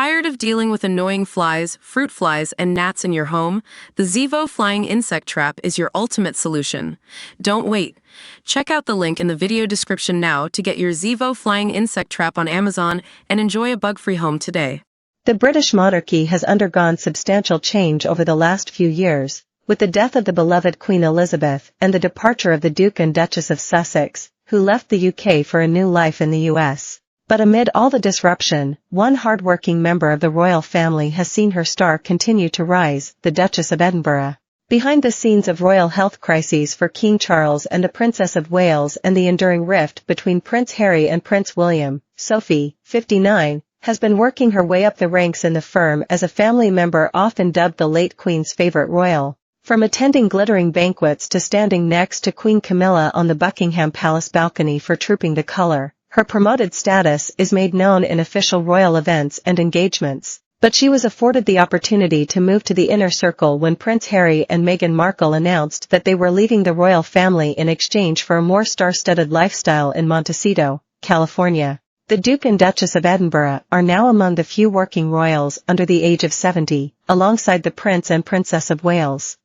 Tired of dealing with annoying flies, fruit flies, and gnats in your home? The Zevo Flying Insect Trap is your ultimate solution. Don't wait. Check out the link in the video description now to get your Zevo Flying Insect Trap on Amazon and enjoy a bug-free home today. The British monarchy has undergone substantial change over the last few years, with the death of the beloved Queen Elizabeth and the departure of the Duke and Duchess of Sussex, who left the UK for a new life in the US. But amid all the disruption, one hard-working member of the royal family has seen her star continue to rise, the Duchess of Edinburgh. Behind the scenes of royal health crises for King Charles and the Princess of Wales and the enduring rift between Prince Harry and Prince William, Sophie, 59, has been working her way up the ranks in the firm as a family member often dubbed the late Queen's favorite royal. From attending glittering banquets to standing next to Queen Camilla on the Buckingham Palace balcony for trooping the colour, her promoted status is made known in official royal events and engagements. But she was afforded the opportunity to move to the inner circle when Prince Harry and Meghan Markle announced that they were leaving the royal family in exchange for a more star-studded lifestyle in Montecito, California. The Duke and Duchess of Edinburgh are now among the few working royals under the age of 70, alongside the Prince and Princess of Wales.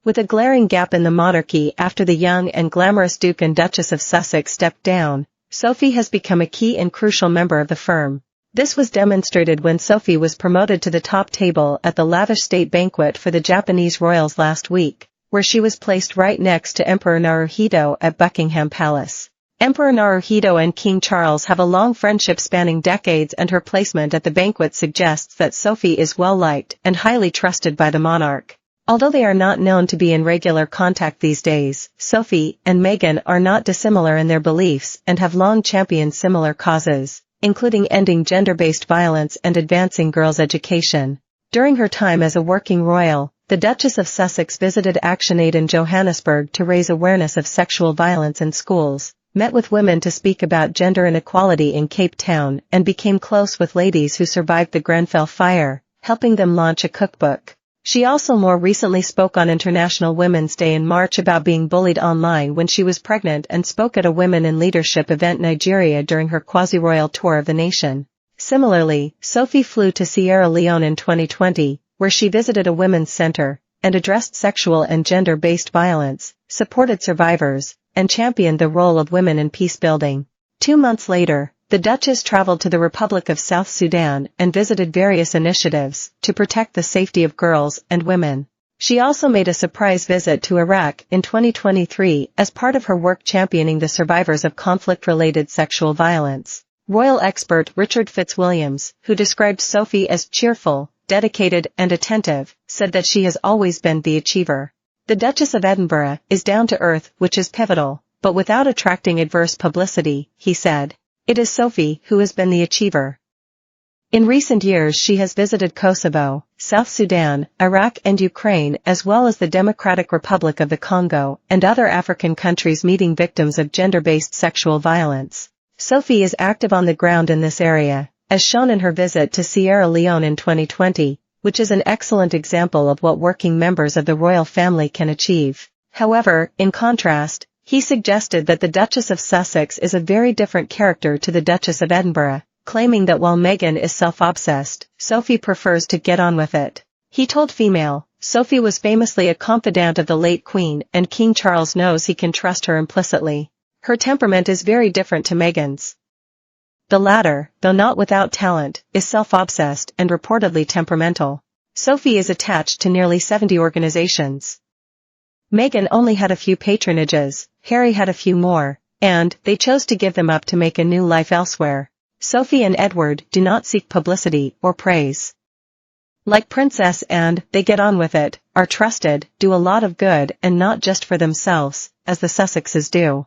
With a glaring gap in the monarchy after the young and glamorous Duke and Duchess of Sussex stepped down, Sophie has become a key and crucial member of the firm. This was demonstrated when Sophie was promoted to the top table at the lavish state banquet for the Japanese royals last week, where she was placed right next to Emperor Naruhito at Buckingham Palace. Emperor Naruhito and King Charles have a long friendship spanning decades, and her placement at the banquet suggests that Sophie is well-liked and highly trusted by the monarch. Although they are not known to be in regular contact these days, Sophie and Meghan are not dissimilar in their beliefs and have long championed similar causes, including ending gender-based violence and advancing girls' education. During her time as a working royal, the Duchess of Sussex visited ActionAid in Johannesburg to raise awareness of sexual violence in schools, met with women to speak about gender inequality in Cape Town, and became close with ladies who survived the Grenfell fire, helping them launch a cookbook. She also more recently spoke on International Women's Day in March about being bullied online when she was pregnant, and spoke at a Women in Leadership event in Nigeria during her quasi-royal tour of the nation. Similarly, Sophie flew to Sierra Leone in 2020, where she visited a women's center, and addressed sexual and gender-based violence, supported survivors, and championed the role of women in peace-building. 2 months later, the Duchess traveled to the Republic of South Sudan and visited various initiatives to protect the safety of girls and women. She also made a surprise visit to Iraq in 2023 as part of her work championing the survivors of conflict-related sexual violence. Royal expert Richard Fitzwilliams, who described Sophie as cheerful, dedicated, and attentive, said that she has always been the achiever. The Duchess of Edinburgh is down to earth, which is pivotal, but without attracting adverse publicity, he said. It is Sophie who has been the achiever. In recent years she has visited Kosovo, South Sudan, Iraq and Ukraine, as well as the Democratic Republic of the Congo and other African countries meeting victims of gender-based sexual violence. Sophie is active on the ground in this area, as shown in her visit to Sierra Leone in 2020, which is an excellent example of what working members of the royal family can achieve. However, in contrast, he suggested that the Duchess of Sussex is a very different character to the Duchess of Edinburgh, claiming that while Meghan is self-obsessed, Sophie prefers to get on with it. He told Female, Sophie was famously a confidant of the late Queen, and King Charles knows he can trust her implicitly. Her temperament is very different to Meghan's. The latter, though not without talent, is self-obsessed and reportedly temperamental. Sophie is attached to nearly 70 organizations. Meghan only had a few patronages, Harry had a few more, and they chose to give them up to make a new life elsewhere. Sophie and Edward do not seek publicity or praise. Like Princess and they get on with it, are trusted, do a lot of good and not just for themselves, as the Sussexes do.